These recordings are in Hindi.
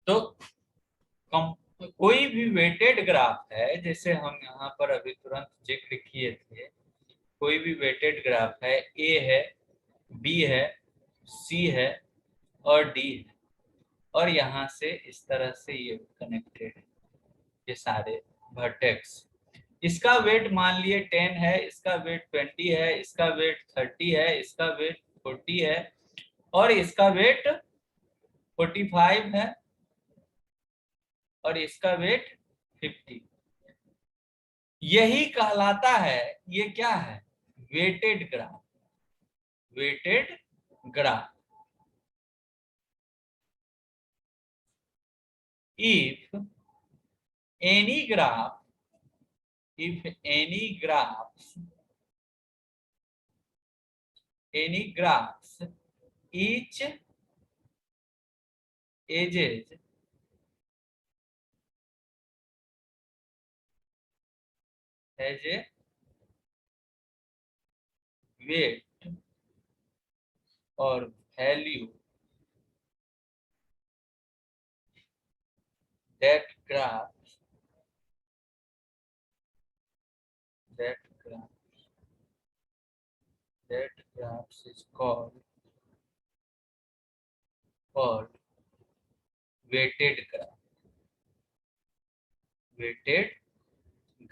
तो कोई भी वेटेड ग्राफ है, जैसे हम यहाँ पर अभी तुरंत जिक्र किए थे, कोई भी वेटेड ग्राफ है, ए है, बी है, सी है और डी है, और यहाँ से इस तरह से ये कनेक्टेड है, ये सारे वर्टेक्स। इसका वेट मान लिए 10 है, इसका वेट 20 है, इसका वेट 30 है, इसका वेट 40 है और इसका वेट 45 है और इसका वेट 50। यही कहलाता है, ये क्या है, weighted graph. Weighted graph. if any graph if any graphs each edges has a weight or value, that graph that graph that graph is called weighted graph. Weighted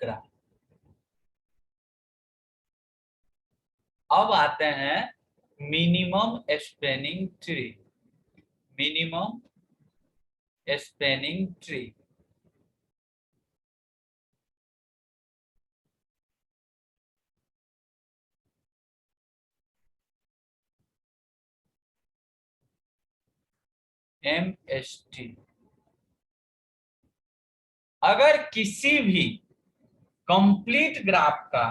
graph. अब आते हैं minimum spanning tree. Minimum spanning tree. MST। अगर किसी भी कंप्लीट ग्राफ का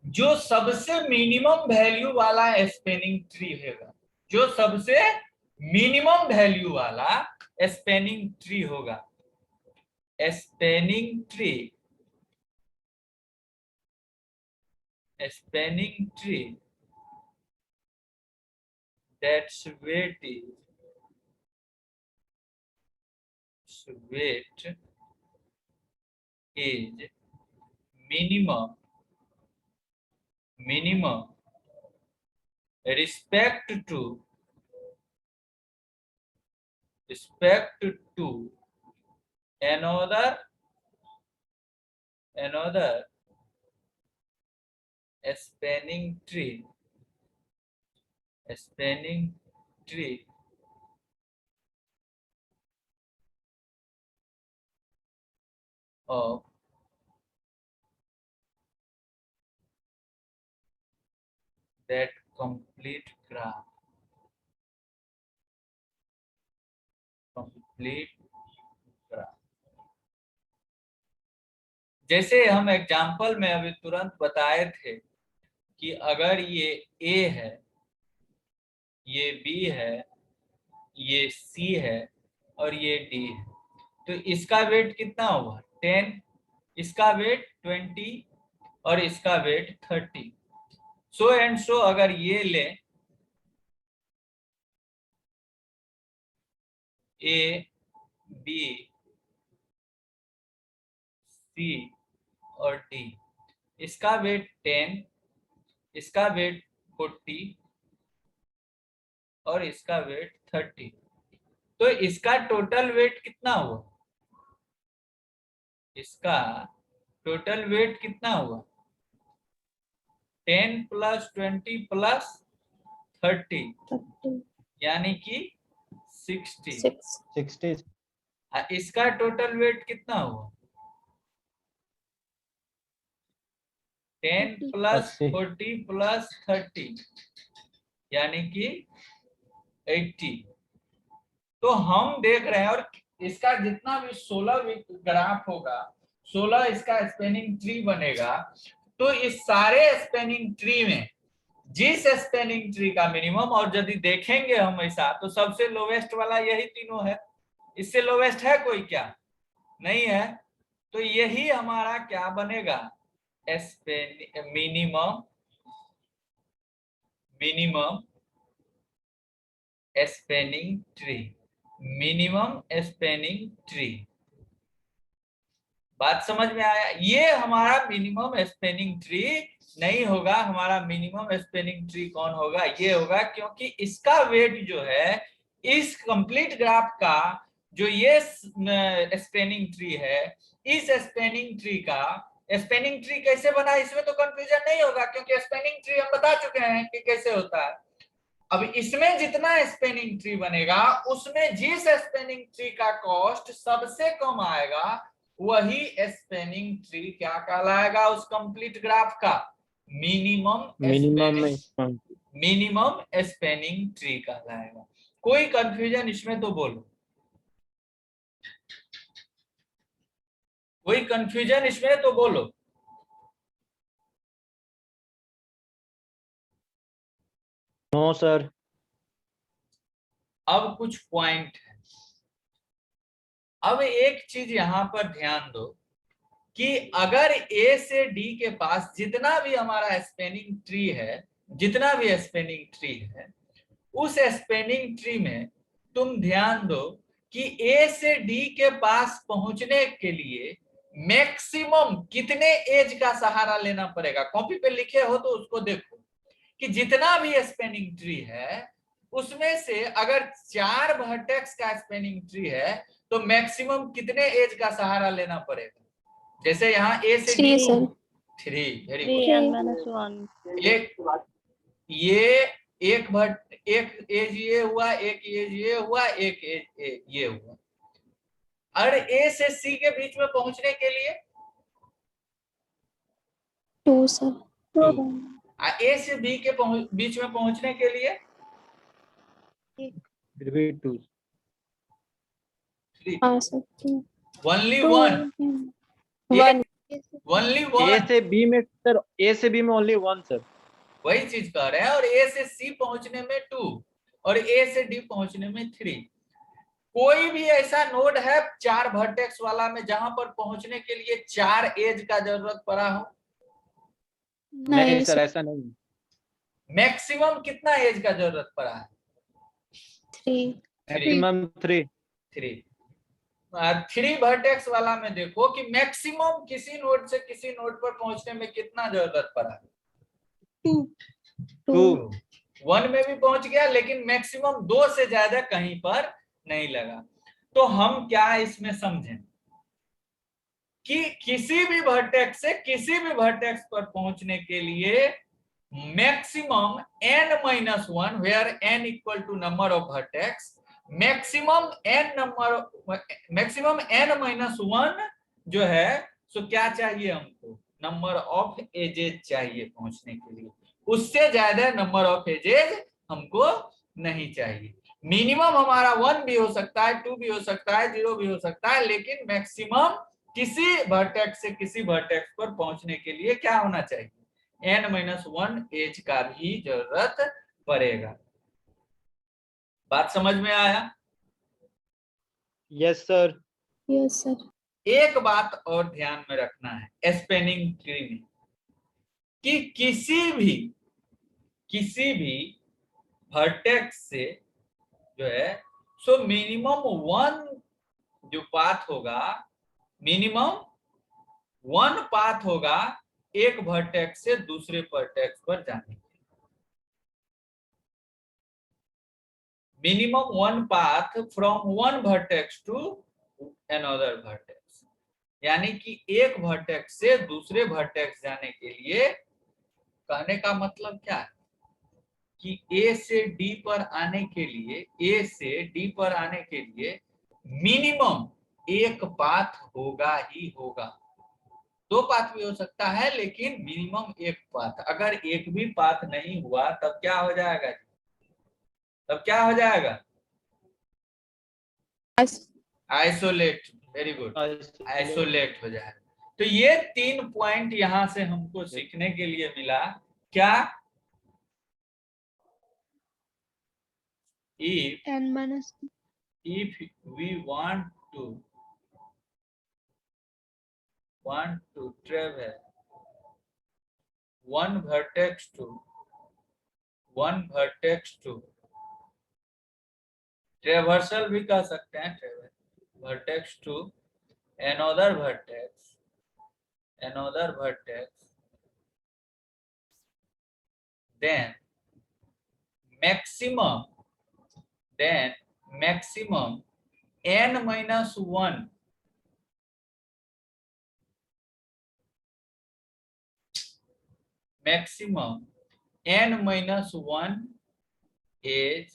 जो सबसे मिनिमम वैल्यू वाला स्पैनिंग ट्री होगा, जो सबसे मिनिमम वैल्यू वाला स्पैनिंग ट्री होगा, spanning tree, spanning tree that's weight is minimum respect to another spanning tree of that complete graph. जैसे हम एग्जाम्पल में अभी तुरंत बताए थे कि अगर ये ए है, ये बी है, ये सी है और ये डी है, तो इसका वेट कितना हुआ 10, इसका वेट 20 और इसका वेट 30। सो एंड सो अगर ये ले ए बी सी और डी, इसका वेट 10, इसका वेट 40 और इसका वेट 30, तो इसका टोटल वेट कितना हुआ, इसका टोटल वेट कितना हुआ 10 + 20 + 30 यानी कि 60। इसका टोटल वेट कितना हुआ 10 + 40 + 30 यानी कि 80। तो हम देख रहे हैं, और इसका जितना भी 16 ग्राफ होगा, 16 इसका स्पैनिंग ट्री बनेगा, तो इस सारे स्पैनिंग ट्री में जिस स्पैनिंग ट्री का मिनिमम, और यदि देखेंगे हम ऐसा, तो सबसे लोवेस्ट वाला यही तीनों है, इससे लोवेस्ट है कोई क्या, नहीं है। तो यही हमारा क्या बनेगा, minimum spanning tree. Minimum spanning tree. बात समझ में आया? ये हमारा मिनिमम स्पेनिंग ट्री नहीं होगा। हमारा मिनिमम स्पेनिंग ट्री कौन होगा? ये होगा, क्योंकि इसका वेट जो है इस कंप्लीट ग्राफ का, जो ये स्पेनिंग ट्री है, इस स्पेनिंग ट्री का, स्पेनिंग ट्री कैसे बना इसमें तो कंफ्यूजन नहीं होगा, क्योंकि स्पेनिंग ट्री हम बता चुके हैं कि कैसे होता है। अब इसमें जितना स्पेनिंग ट्री बनेगा उसमें जिस स्पेनिंग ट्री का कॉस्ट सबसे कम आएगा वही स्पेनिंग ट्री क्या कहलाएगा उस कंप्लीट ग्राफ का? मिनिमम स्पेनिंग ट्री कहलाएगा। कोई कंफ्यूजन इसमें तो बोलो, कोई कंफ्यूजन इसमें तो बोलो। No sir. अब कुछ पॉइंट है। अब एक चीज यहां पर ध्यान दो कि अगर ए से डी के पास जितना भी हमारा स्पेनिंग ट्री है, जितना भी स्पेनिंग ट्री है, उस स्पेनिंग ट्री में तुम ध्यान दो कि ए से डी के पास पहुंचने के लिए मैक्सिमम कितने एज का सहारा लेना पड़ेगा। कॉपी पे लिखे हो तो उसको देखो कि जितना भी स्पेनिंग ट्री है उसमें से अगर 4 वर्टेक्स का स्पेनिंग ट्री है तो मैक्सिमम कितने एज का सहारा लेना पड़ेगा? जैसे यहाँ ए से डी 3, वेरी गुड। ये एक एज ये हुआ, एक एज ये हुआ, एक एज ये हुआ। और ए से सी के बीच में पहुंचने के लिए 2 सर। 2। ए से बी के बीच में पहुंचने के लिए 2। 3। Only one. Only one. A से बी में सर, ए से बी में ओनली 1 सर। वही चीज कह रहे हैं। और ए से सी पहुंचने में 2 और ए से डी पहुंचने में 3। कोई भी ऐसा नोड है 4 वर्टेक्स वाला में जहां पर पहुंचने के लिए 4 एज का जरूरत पड़ा हो? नहीं सर, ऐसा नहीं। मैक्सिमम कितना एज का जरूरत पड़ा है? 3। मैक्सिमम 3। 3 वर्टेक्स वाला में देखो कि मैक्सिमम किसी नोड से किसी नोड पर पहुंचने में कितना जरूरत पड़ा? 2। 1 में भी पहुंच गया, लेकिन मैक्सिमम 2 से ज्यादा कहीं पर नहीं लगा। तो हम क्या इसमें समझें कि किसी भी वर्टेक्स से किसी भी वर्टेक्स पर पहुंचने के लिए maximum n-1 where n equal to number of vertex, maximum n-1 जो है सो क्या चाहिए हमको? नंबर ऑफ एजेस चाहिए पहुंचने के लिए। उससे ज्यादा नंबर ऑफ एजेस हमको नहीं चाहिए। मिनिमम हमारा 1 भी हो सकता है, 2 भी हो सकता है, 0 भी हो सकता है, लेकिन मैक्सिमम किसी वर्टेक्स से किसी वर्टेक्स पर पहुंचने के लिए क्या होना चाहिए? n-1 एज का भी जरूरत पड़ेगा। बात समझ में आया? Yes sir. Yes sir. एक बात और ध्यान में रखना है स्पेनिंग ट्री में कि किसी भी वर्टेक्स से जो है सो मिनिमम 1 जो पाथ होगा, मिनिमम 1 पाथ होगा एक वर्टेक्स से दूसरे वर्टेक्स पर जाने के। Minimum 1 path from 1 vertex to another vertex, यानी कि एक वर्टेक्स से दूसरे वर्टेक्स जाने के लिए कहने का मतलब क्या है कि ए से डी पर आने के लिए, ए से डी पर आने के लिए मिनिमम एक पाथ होगा ही होगा। 2 पाथ भी हो सकता है, लेकिन मिनिमम एक पाथ। अगर एक भी पाथ नहीं हुआ तब क्या हो जाएगा? तब क्या हो जाएगा? आइसोलेट। वेरी गुड, आइसोलेट हो जाएगा। तो ये 3 पॉइंट यहां से हमको सीखने के लिए मिला। क्या? if we want to travel one vertex to traversal भी कह सकते हैं, vertex to another vertex, then maximum n minus 1 maximum n minus 1 edge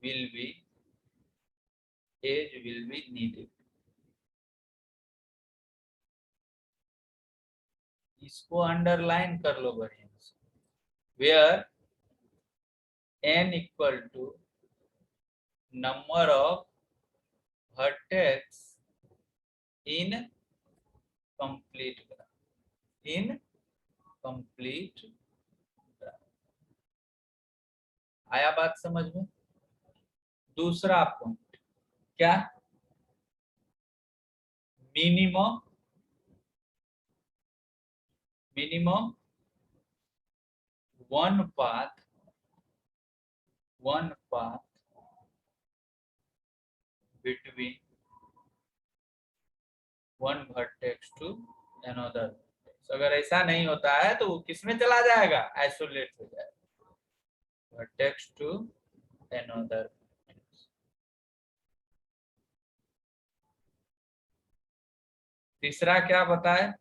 will be needed. इसको अंडरलाइन कर लो बढ़िया से, where n equal to number of vertex in complete graph, आया बात समझ में? दूसरा पॉइंट क्या, minimum one path between one vertex to another vertex. अगर ऐसा नहीं होता है तो वो किसमें चला जाएगा, आइसोलेट हो जाएगा, vertex to another vertex. तीसरा क्या बताए,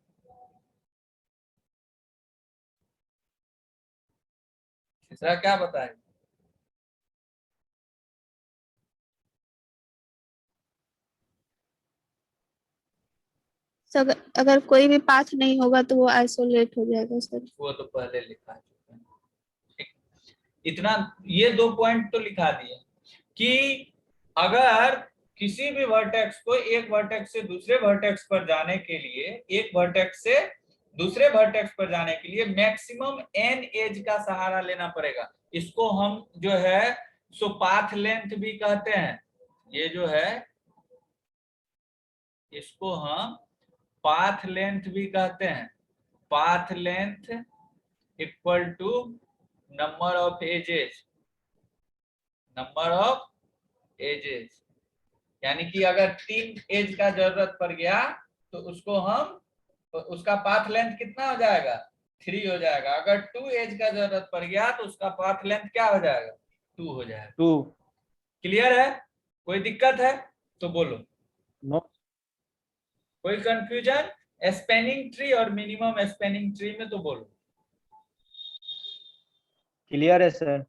तीसरा क्या बताए, सर अगर कोई भी पाथ नहीं होगा तो वो आइसोलेट हो जाएगा सर। वो तो पहले लिखा चुके हैं, ठीक, इतना ये 2 पॉइंट तो लिखा दिए कि अगर किसी भी वर्टेक्स को एक वर्टेक्स से दूसरे वर्टेक्स पर जाने के लिए, एक वर्टेक्स से दूसरे वर्टेक्स पर जाने के लिए मैक्सिमम n एज का सहारा लेना पड़ेगा। इसको हम जो है सो पाथ लेंथ भी कहते हैं, ये जो है इसको हम पाथ लेंथ भी कहते हैं। Path length equal to number of edges, यानी कि अगर 3 एज का जरूरत पड़ गया तो उसको हम, उसका पाथ लेंथ कितना हो जाएगा, 3 हो जाएगा। अगर 2 एज का जरूरत पड़ गया तो उसका पाथ लेंथ क्या हो जाएगा, 2 हो जाएगा। 2। क्लियर है? कोई दिक्कत है तो बोलो, नो। कोई कंफ्यूजन स्पैनिंग ट्री और मिनिमम स्पैनिंग ट्री में तो बोलो। क्लियर है सर।